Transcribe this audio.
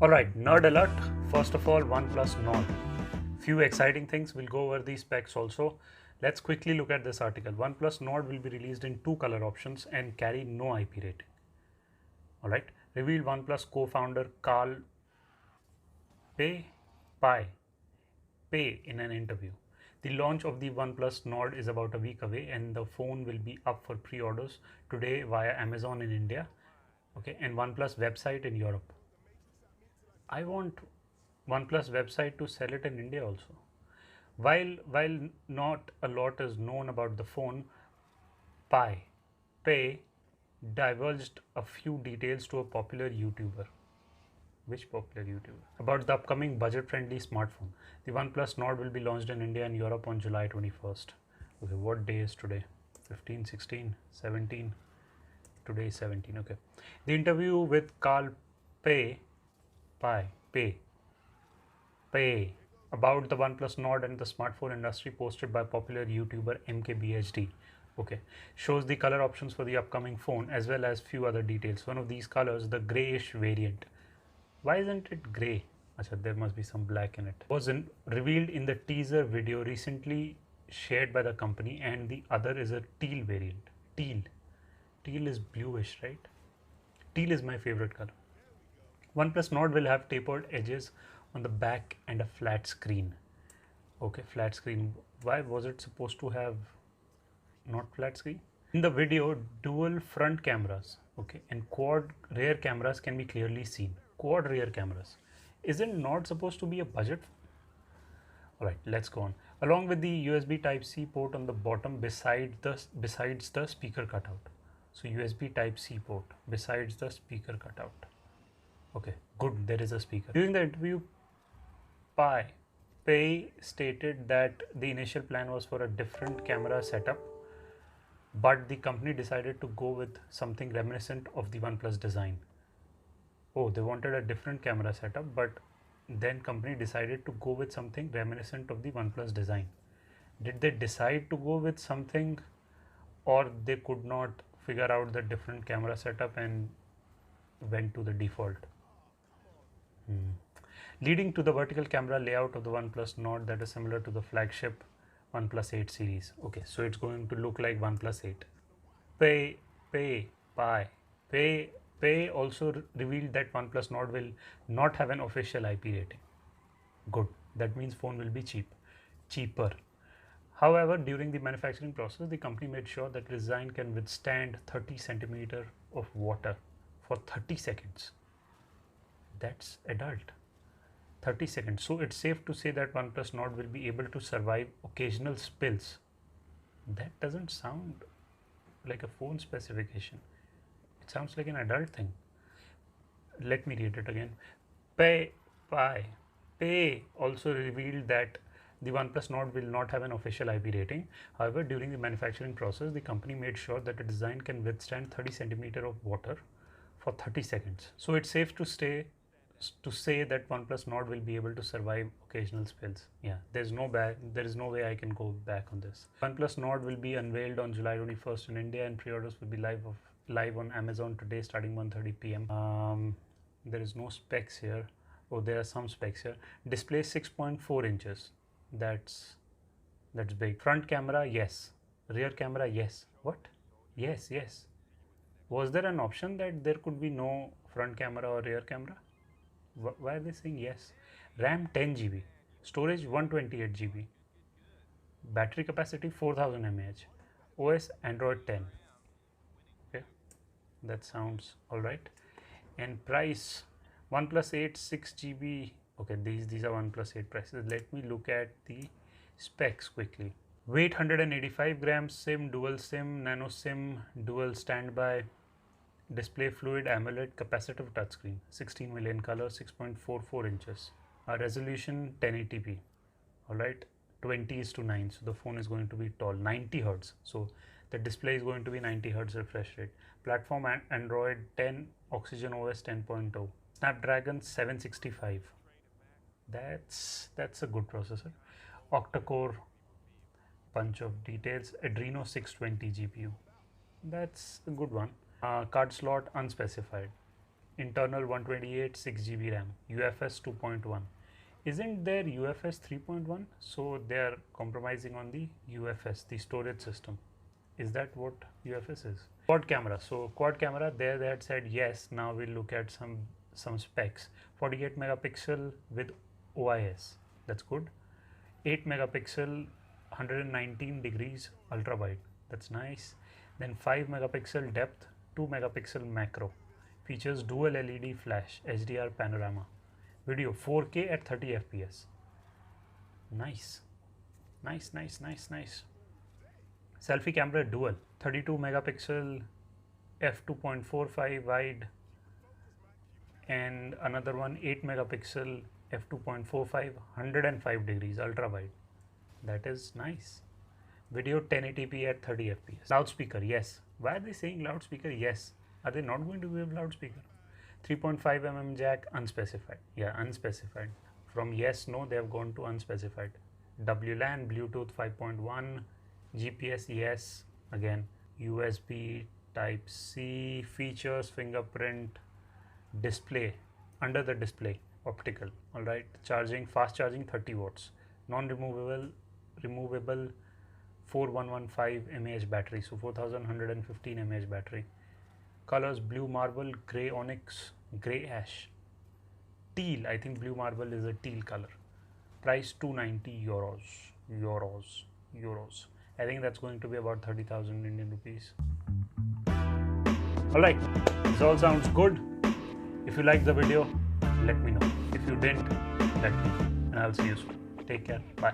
Alright, nerd alert. First of all, OnePlus Nord. Few exciting things. We'll go over these specs also. Let's quickly look at this article. OnePlus Nord will be released in two color options and carry no IP rating. Alright, revealed OnePlus co-founder Carl Pei in an interview. The launch of the OnePlus Nord is about a week away and the phone will be up for pre-orders today via Amazon in India, okay, and OnePlus website in Europe. I want OnePlus website to sell it in India also. While not a lot is known about the phone, Pei divulged a few details to a popular YouTuber. Which popular YouTuber? About the upcoming budget-friendly smartphone. The OnePlus Nord will be launched in India and Europe on July 21st. Okay, what day is today? 15, 16, 17. Today is 17. Okay. The interview with Carl Pei about the OnePlus Nord and the smartphone industry posted by popular YouTuber MKBHD. Okay, shows the color options for the upcoming phone as well as few other details. One of these colors, the grayish variant. Why isn't it gray? Achha, there must be some black in it. Was revealed in the teaser video recently shared by the company, and the other is a teal variant. Teal is bluish, right? Teal is my favorite color. OnePlus Nord will have tapered edges on the back and a flat screen. Okay, flat screen. Why was it supposed to have not flat screen? In the video, dual front cameras, okay, and quad rear cameras can be clearly seen. Quad rear cameras. Isn't Nord supposed to be a budget? Alright, let's go on. Along with the USB Type-C port on the bottom besides the speaker cutout. So USB Type-C port besides the speaker cutout. Okay, good, there is a speaker. During the interview, Pei stated that the initial plan was for a different camera setup, but the company decided to go with something reminiscent of the OnePlus design. Oh, they wanted a different camera setup, but then company decided to go with something reminiscent of the OnePlus design. Did they decide to go with something, or they could not figure out the different camera setup and went to the default? Leading to the vertical camera layout of the OnePlus Nord that is similar to the flagship OnePlus 8 series. Okay, so it's going to look like OnePlus 8. Pei also revealed that OnePlus Nord will not have an official IP rating. Good, that means phone will be cheaper. However, during the manufacturing process, the company made sure that design can withstand 30 centimeter of water for 30 seconds. That's adult. 30 seconds. So it's safe to say that OnePlus Nord will be able to survive occasional spills. That doesn't sound like a phone specification. It sounds like an adult thing. Let me read it again. Pei also revealed that the OnePlus Nord will not have an official IP rating. However, during the manufacturing process, the company made sure that the design can withstand 30 centimeter of water for 30 seconds. So it's safe to say that OnePlus Nord will be able to survive occasional spills. Yeah, there is no way I can go back on this. OnePlus Nord will be unveiled on July 21st in India, and pre-orders will be live on Amazon today starting 1:30 p.m. There is no specs here. Oh, there are some specs here. Display 6.4 inches. That's big. Front camera, yes. Rear camera, yes. What? Yes. Was there an option that there could be no front camera or rear camera? Why are they saying yes? RAM 10 GB, storage 128 GB, battery capacity 4000 mAh, OS Android 10. Okay, that sounds alright. And price, OnePlus 8 6 GB. Okay, these are OnePlus 8 prices. Let me look at the specs quickly. Weight 185 grams, SIM, dual SIM, nano SIM, dual standby, display fluid AMOLED capacitive touchscreen, 16 million color, 6.44 inches, resolution 1080p. All right, 20:9, so the phone is going to be tall. 90 hertz, so the display is going to be 90 hertz refresh rate. Platform and Android 10, Oxygen OS 10.0, Snapdragon 765. That's a good processor. Octa-core, bunch of details. Adreno 620 GPU. That's a good one. Card slot unspecified. internal 128, 6 GB RAM, UFS 2.1. Isn't there UFS 3.1? So they are compromising on the UFS, the storage system. Is that what UFS is? Quad camera. So quad camera, there they had said yes. Now we'll look at some specs. 48 megapixel with OIS. That's good. 8 megapixel, 119 degrees ultra wide. That's nice. Then 5 megapixel depth, 2 megapixel macro. Features dual LED flash, HDR panorama. Video 4K at 30 FPS. Nice. Nice, nice, nice, nice. Selfie camera dual, 32 megapixel f2.45 wide and another one 8 megapixel f2.45, 105 degrees ultra wide. That is nice. Video 1080p at 30 FPS. Loudspeaker, yes. Why are they saying loudspeaker? Yes. Are they not going to give loudspeaker? 3.5 mm jack, unspecified. Yeah, unspecified. From yes, no, they have gone to unspecified. WLAN, Bluetooth 5.1, GPS, yes. Again, USB, Type C, features, fingerprint, display, under the display, optical. All right, charging, fast charging, 30 watts. Non-removable, removable 4115 mAh battery. So 4115 mAh battery. Colors blue marble, grey onyx, grey ash, teal. I think blue marble is a teal color. Price 290 euros. I think that's going to be about 30,000 Indian rupees. Alright, this all sounds good. If you liked the video, let me know. If you didn't, let me know. And I'll see you soon. Take care. Bye.